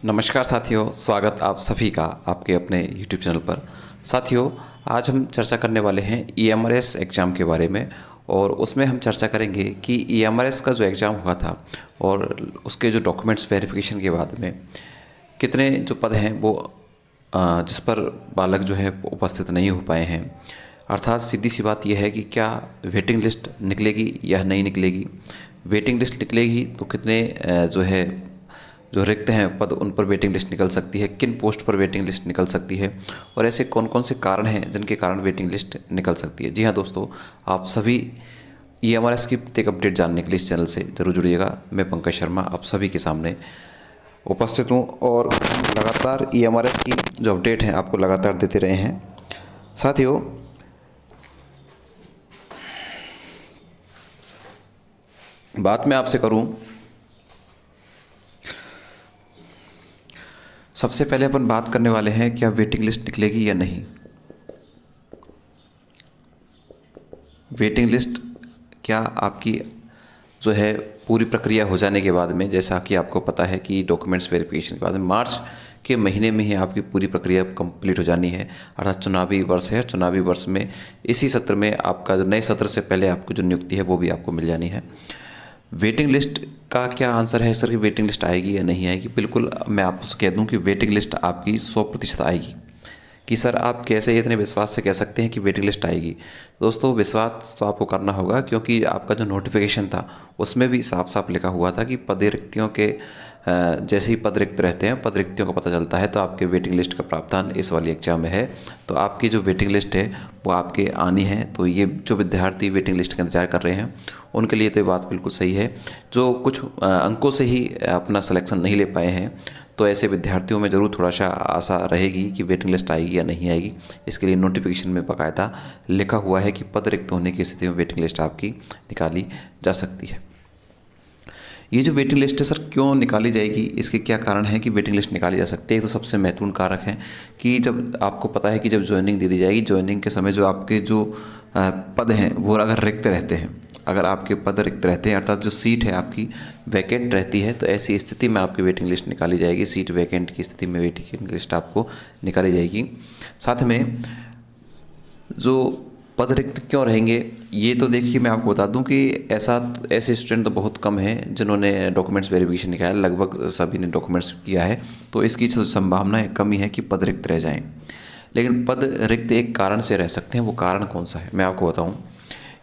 नमस्कार साथियों, स्वागत आप सभी का आपके अपने YouTube चैनल पर। साथियों, आज हम चर्चा करने वाले हैं EMRS एग्ज़ाम के बारे में और उसमें हम चर्चा करेंगे कि EMRS का जो एग्ज़ाम हुआ था और उसके जो डॉक्यूमेंट्स वेरिफिकेशन के बाद में कितने जो पद हैं वो जिस पर बालक जो है उपस्थित नहीं हो पाए हैं। अर्थात सीधी सी बात यह है कि क्या वेटिंग लिस्ट निकलेगी या नहीं निकलेगी। वेटिंग लिस्ट निकलेगी तो कितने जो रिक्त हैं पद उन पर वेटिंग लिस्ट निकल सकती है, किन पोस्ट पर वेटिंग लिस्ट निकल सकती है और ऐसे कौन कौन से कारण हैं जिनके कारण वेटिंग लिस्ट निकल सकती है। जी हाँ दोस्तों, आप सभी EMRS की प्रत्येक अपडेट जानने के लिए इस चैनल से जरूर जुड़िएगा। मैं पंकज शर्मा आप सभी के सामने उपस्थित हूँ और लगातार EMRS की जो अपडेट हैं आपको लगातार देते रहे हैं। साथियों, बात मैं आपसे करूँ, सबसे पहले अपन बात करने वाले हैं क्या वेटिंग लिस्ट निकलेगी या नहीं। वेटिंग लिस्ट क्या आपकी जो है पूरी प्रक्रिया हो जाने के बाद में, जैसा कि आपको पता है कि डॉक्यूमेंट्स वेरिफिकेशन के बाद में मार्च के महीने में ही आपकी पूरी प्रक्रिया कंप्लीट हो जानी है। अर्थात चुनावी वर्ष है, चुनावी वर्ष में इसी सत्र में आपका जो नए सत्र से पहले आपको जो नियुक्ति है वो भी आपको मिल जानी है। वेटिंग लिस्ट का क्या आंसर है सर कि वेटिंग लिस्ट आएगी या नहीं आएगी। बिल्कुल मैं आपको कह दूं कि वेटिंग लिस्ट आपकी 100% आएगी। कि सर आप कैसे इतने विश्वास से कह सकते हैं कि वेटिंग लिस्ट आएगी। दोस्तों, विश्वास तो आपको करना होगा क्योंकि आपका जो नोटिफिकेशन था उसमें भी साफ साफ लिखा हुआ था कि पद रिक्तियों के जैसे ही पद रिक्त रहते हैं, पद रिक्तियों का पता चलता है तो आपके वेटिंग लिस्ट का प्रावधान इस वाली एग्जाम में है। तो आपकी जो वेटिंग लिस्ट है वो आपके आनी है। तो ये जो विद्यार्थी वेटिंग लिस्ट का इंतजार कर रहे हैं उनके लिए तो ये बात बिल्कुल सही है। जो कुछ अंकों से ही अपना सिलेक्शन नहीं ले पाए हैं तो ऐसे विद्यार्थियों में ज़रूर थोड़ा सा आशा रहेगी कि वेटिंग लिस्ट आएगी या नहीं आएगी। इसके लिए नोटिफिकेशन में बाकायदा लिखा हुआ है कि पद रिक्त होने की स्थिति में वेटिंग लिस्ट आपकी निकाली जा सकती है। ये जो वेटिंग लिस्ट है सर क्यों निकाली जाएगी, इसके क्या कारण है कि वेटिंग लिस्ट निकाली जा सकती है। तो सबसे महत्वपूर्ण कारक है कि जब आपको पता है कि जब ज्वाइनिंग दे दी जाएगी, ज्वाइनिंग के समय जो आपके जो पद हैं वो अगर रिक्त रहते हैं, अगर आपके पद रिक्त रहते हैं अर्थात जो सीट है आपकी वैकेंट रहती है, तो ऐसी स्थिति में आपकी वेटिंग लिस्ट निकाली जाएगी। सीट वैकेंट की स्थिति में वेटिंग लिस्ट आपको निकाली जाएगी। साथ में जो पद रिक्त क्यों रहेंगे ये तो देखिए मैं आपको बता दूं कि ऐसे स्टूडेंट तो बहुत कम हैं जिन्होंने डॉक्यूमेंट्स वेरिफिकेशन निकाला, लगभग सभी ने डॉक्यूमेंट्स किया है। तो इसकी संभावना कम ही है कि पद रिक्त रह जाएं। लेकिन पद रिक्त एक कारण से रह सकते हैं। वो कारण कौन सा है मैं आपको बताऊं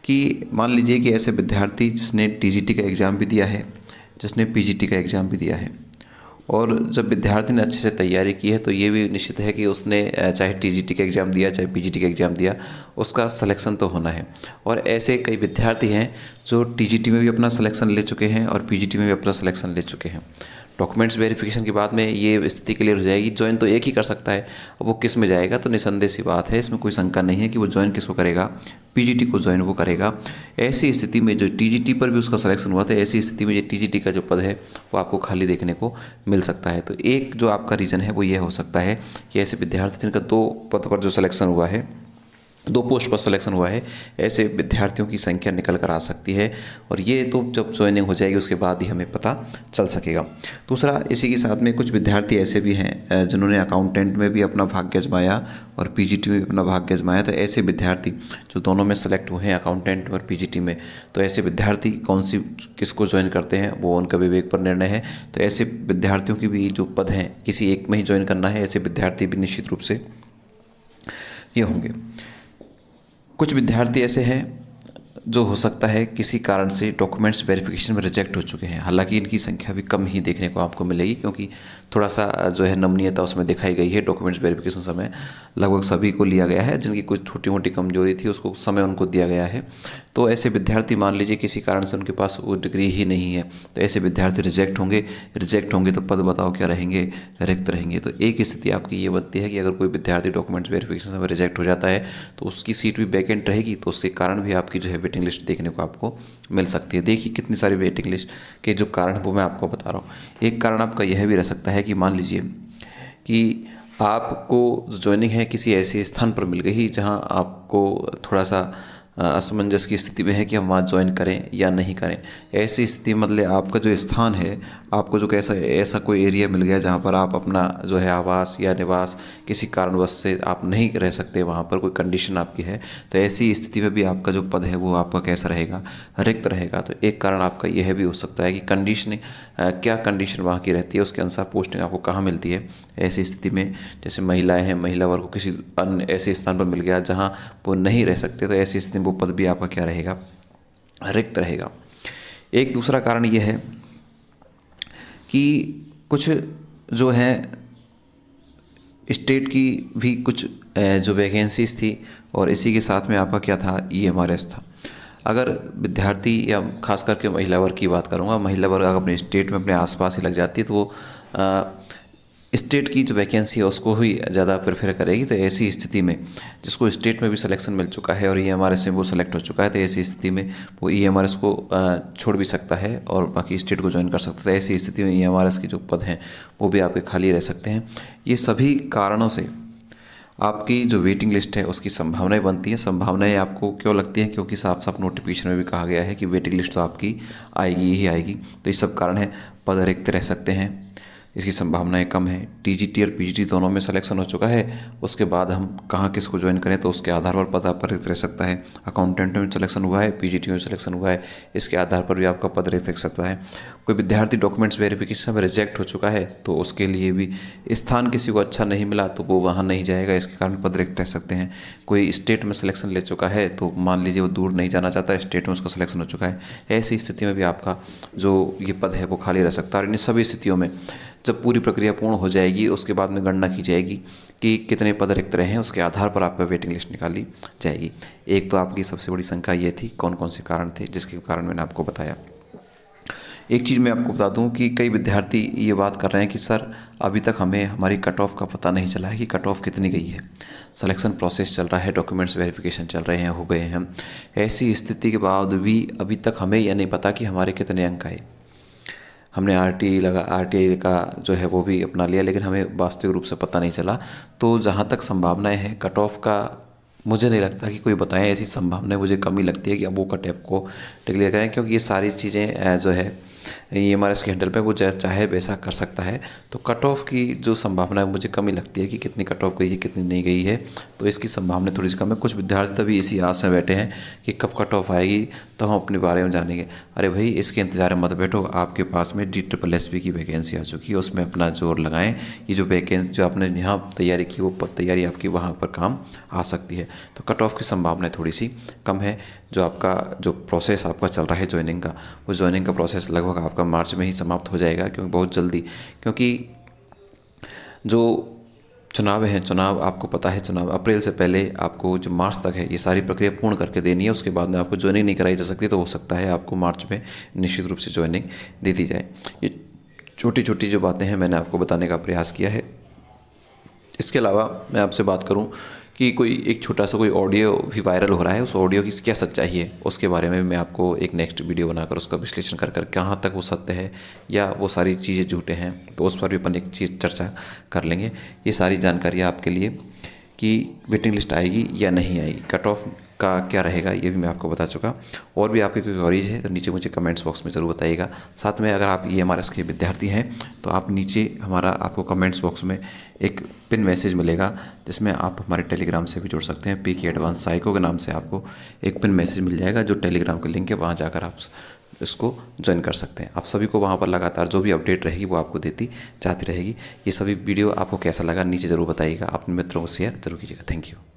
कि मान लीजिए कि ऐसे विद्यार्थी जिसने TGT का एग्ज़ाम भी दिया है, जिसने PGT का एग्ज़ाम भी दिया है और जब विद्यार्थी ने अच्छे से तैयारी की है तो ये भी निश्चित है कि उसने चाहे TGT का एग्ज़ाम दिया चाहे PGT का एग्ज़ाम दिया उसका सिलेक्शन तो होना है। और ऐसे कई विद्यार्थी हैं जो TGT में भी अपना सिलेक्शन ले चुके हैं और PGT में भी अपना सिलेक्शन ले चुके हैं। डॉक्यूमेंट्स वेरिफिकेशन के बाद में ये स्थिति क्लियर हो जाएगी। ज्वाइन तो एक ही कर सकता है, अब वो किस में जाएगा तो निसंदेह सी बात है, इसमें कोई शंका नहीं है कि वो ज्वाइन किसको करेगा, PGT को ज्वाइन वो करेगा। ऐसी स्थिति में जो TGT पर भी उसका सिलेक्शन हुआ था, ऐसी स्थिति में ये TGT का जो पद है वो आपको खाली देखने को मिल सकता है। तो एक जो आपका रीज़न है वो ये हो सकता है कि ऐसे विद्यार्थी जिनका 2 पद पर जो सिलेक्शन हुआ है, 2 पोस्ट पर सिलेक्शन हुआ है, ऐसे विद्यार्थियों की संख्या निकल कर आ सकती है। और ये तो जब ज्वाइनिंग हो जाएगी उसके बाद ही हमें पता चल सकेगा। दूसरा, इसी के साथ में कुछ विद्यार्थी ऐसे भी हैं जिन्होंने अकाउंटेंट में भी अपना भाग्य आजमाया और PGT में भी अपना भाग्य आजमाया। तो ऐसे विद्यार्थी जो दोनों में सेलेक्ट हुए हैं, अकाउंटेंट और PGT में, तो ऐसे विद्यार्थी किसको ज्वाइन करते हैं वो उनका विवेक पर निर्णय है। तो ऐसे विद्यार्थियों की भी जो पद हैं किसी एक में ही ज्वाइन करना है, ऐसे विद्यार्थी भी निश्चित रूप से ये होंगे। कुछ विद्यार्थी ऐसे हैं जो हो सकता है किसी कारण से डॉक्यूमेंट्स वेरिफिकेशन में रिजेक्ट हो चुके हैं। हालांकि इनकी संख्या भी कम ही देखने को आपको मिलेगी क्योंकि थोड़ा सा जो है नमनीयता उसमें दिखाई गई है। डॉक्यूमेंट्स वेरिफिकेशन समय लगभग सभी को लिया गया है, जिनकी कुछ छोटी मोटी कमजोरी थी उसको समय उनको दिया गया है। तो ऐसे विद्यार्थी मान लीजिए किसी कारण से उनके पास वो डिग्री ही नहीं है, तो ऐसे विद्यार्थी रिजेक्ट होंगे तो पद बताओ क्या रहेंगे, रिक्त रहेंगे। तो एक स्थिति आपकी ये बनती है कि अगर कोई विद्यार्थी डॉक्यूमेंट्स वेरिफिकेशन में रिजेक्ट हो जाता है तो उसकी सीट भी वैकेंट रहेगी, तो उसके कारण भी आपकी जो है वेटिंग लिस्ट देखने को आपको मिल सकती है। देखिए कितनी सारी वेटिंग लिस्ट के जो कारण वो मैं आपको बता रहा हूँ। एक कारण आपका यह भी रह सकता है कि मान लीजिए कि आपको ज्वाइनिंग है किसी ऐसे स्थान पर मिल गई जहां आपको थोड़ा सा असमंजस की स्थिति में है कि हम वहाँ ज्वाइन करें या नहीं करें। ऐसी स्थिति मतलब आपका जो स्थान है, आपको जो कैसा ऐसा कोई एरिया मिल गया जहाँ पर आप अपना जो है आवास या निवास किसी कारणवश से आप नहीं रह सकते, वहाँ पर कोई कंडीशन आपकी है, तो ऐसी स्थिति में भी आपका जो पद है वो आपका कैसा रहेगा, रिक्त रहेगा। तो एक कारण आपका यह भी हो सकता है कि कंडीशन क्या कंडीशन वहाँ की रहती है, उसके अनुसार पोस्टिंग आपको कहाँ मिलती है। ऐसी स्थिति में जैसे महिलाएं हैं, महिला वर्ग को किसी अन्य ऐसे स्थान पर मिल गया जहाँ वो नहीं रह सकते, तो ऐसी स्थिति में वो पद भी आपका क्या रहेगा, रिक्त रहेगा। एक दूसरा कारण यह है कि कुछ जो है स्टेट की भी कुछ जो वैकेंसीज थी और इसी के साथ में आपका क्या था, EMRS था। अगर विद्यार्थी या खास करके महिला वर्ग की बात करूँगा, महिला वर्ग अगर अपने स्टेट में अपने आसपास ही लग जाती है तो वो स्टेट की जो वैकेंसी है उसको ही ज़्यादा प्रेफर करेगी। तो ऐसी स्थिति में जिसको स्टेट में भी सिलेक्शन मिल चुका है और EMRS में वो सेलेक्ट हो चुका है, तो ऐसी स्थिति में वो EMRS को छोड़ भी सकता है और बाकी स्टेट को ज्वाइन कर सकता है। ऐसी स्थिति में EMRS के जो पद हैं वो भी आपके खाली रह सकते हैं। ये सभी कारणों से आपकी जो वेटिंग लिस्ट है उसकी संभावनाएं बनती हैं। संभावनाएं आपको क्यों लगती हैं, क्योंकि साफ साफ नोटिफिकेशन में भी कहा गया है कि वेटिंग लिस्ट तो आपकी आएगी ही आएगी। तो ये सब कारण है, पद रिक्त रह सकते हैं, इसकी संभावनाएं कम है। TGT और PGT दोनों में सिलेक्शन हो चुका है, उसके बाद हम कहाँ किसको ज्वाइन करें तो उसके आधार पर पद आपका रिक्त रह सकता है। अकाउंटेंट में सिलेक्शन हुआ है, PGT में सिलेक्शन हुआ है, इसके आधार पर भी आपका पद रिक्त रह सकता है। कोई विद्यार्थी डॉक्यूमेंट्स वेरिफिकेशन में रिजेक्ट हो चुका है तो उसके लिए भी स्थान किसी को अच्छा नहीं मिला तो वो वहाँ नहीं जाएगा, इसके कारण पद रिक्त रह सकते हैं। कोई स्टेट में सिलेक्शन ले चुका है तो मान लीजिए वो दूर नहीं जाना चाहता, स्टेट में उसका सिलेक्शन हो चुका है, ऐसी स्थिति में भी आपका जो ये पद है वो खाली रह सकता है। और इन सभी स्थितियों में जब पूरी प्रक्रिया पूर्ण हो जाएगी उसके बाद में गणना की जाएगी कि कितने पद रिक्त रहे हैं, उसके आधार पर आपका वेटिंग लिस्ट निकाली जाएगी। एक तो आपकी सबसे बड़ी शंका ये थी कौन कौन से कारण थे जिसके कारण मैंने आपको बताया। एक चीज़ मैं आपको बता दूं कि कई विद्यार्थी ये बात कर रहे हैं कि सर अभी तक हमें हमारी कट ऑफ का पता नहीं चला है कि कट ऑफ कितनी गई है, सिलेक्शन प्रोसेस चल रहा है, डॉक्यूमेंट्स वेरिफिकेशन चल रहे हैं, हो गए हैं। ऐसी स्थिति के बाद भी अभी तक हमें यह नहीं पता कि हमारे कितने अंक आए। हमने RTI का जो है वो भी अपना लिया, लेकिन हमें वास्तविक रूप से पता नहीं चला। तो जहाँ तक संभावनाएं हैं कट ऑफ का, मुझे नहीं लगता कि कोई बताएं, ऐसी संभावनाएं मुझे कम ही लगती है कि अब वो कट ऑफ को डिक्लेयर करें, क्योंकि ये सारी चीज़ें जो है EMRS के हैंडल पे वो चाहे वैसा कर सकता है। तो कट ऑफ की जो संभावना है मुझे कम ही लगती है कि कितनी कट ऑफ गई है कितनी नहीं गई है, तो इसकी संभावना थोड़ी सी कम है। कुछ विद्यार्थी तभी इसी आस में बैठे हैं कि कब कट ऑफ आएगी तो हम अपने बारे में जानेंगे। अरे भाई इसके इंतजार में मत बैठो, आपके पास में DSSB की वैकेंसी आ चुकी है, उसमें अपना जोर लगाएं। ये जो वैकेंसी जो आपने यहाँ तैयारी की वो तैयारी आपकी वहाँ पर काम आ सकती है। तो कट ऑफ की संभावना थोड़ी सी कम है। जो आपका जो प्रोसेस आपका चल रहा है ज्वाइनिंग का, वो ज्वाइनिंग का प्रोसेस लगभग आपका मार्च में ही समाप्त हो जाएगा, क्योंकि बहुत जल्दी, क्योंकि जो चुनाव हैं, चुनाव आपको पता है, चुनाव अप्रैल से पहले आपको जो मार्च तक है ये सारी प्रक्रिया पूर्ण करके देनी है। उसके बाद में आपको ज्वाइनिंग नहीं कराई जा सकती, तो हो सकता है आपको मार्च में निश्चित रूप से ज्वाइनिंग दे दी जाए। ये छोटी छोटी जो बातें हैं मैंने आपको बताने का प्रयास किया है। इसके अलावा मैं आपसे बात करूं कि कोई एक छोटा सा कोई ऑडियो भी वायरल हो रहा है, उस ऑडियो की क्या सच्चाई है उसके बारे में मैं आपको एक नेक्स्ट वीडियो बनाकर उसका विश्लेषण कर कहाँ तक वो सत्य है या वो सारी चीज़ें झूठे हैं, तो उस पर भी अपन एक चीज़ चर्चा कर लेंगे। ये सारी जानकारियाँ आपके लिए कि वेटिंग लिस्ट आएगी या नहीं आएगी, कट ऑफ का क्या रहेगा, ये भी मैं आपको बता चुका। और भी आपकी कोई क्वेरीज है तो नीचे मुझे कमेंट्स बॉक्स में ज़रूर बताइएगा। साथ में अगर आप EMRS के विद्यार्थी हैं तो आप नीचे हमारा आपको कमेंट्स बॉक्स में एक पिन मैसेज मिलेगा जिसमें आप हमारे टेलीग्राम से भी जुड़ सकते हैं। PK एडवांस साइको के नाम से आपको एक पिन मैसेज मिल जाएगा, जो टेलीग्राम का लिंक है, वहाँ जाकर आप इसको ज्वाइन कर सकते हैं। आप सभी को वहाँ पर लगातार जो भी अपडेट रहेगी वो आपको देती जाती रहेगी। ये सभी वीडियो आपको कैसा लगा नीचे ज़रूर बताइएगा, अपने मित्रों को शेयर जरूर कीजिएगा। Thank you.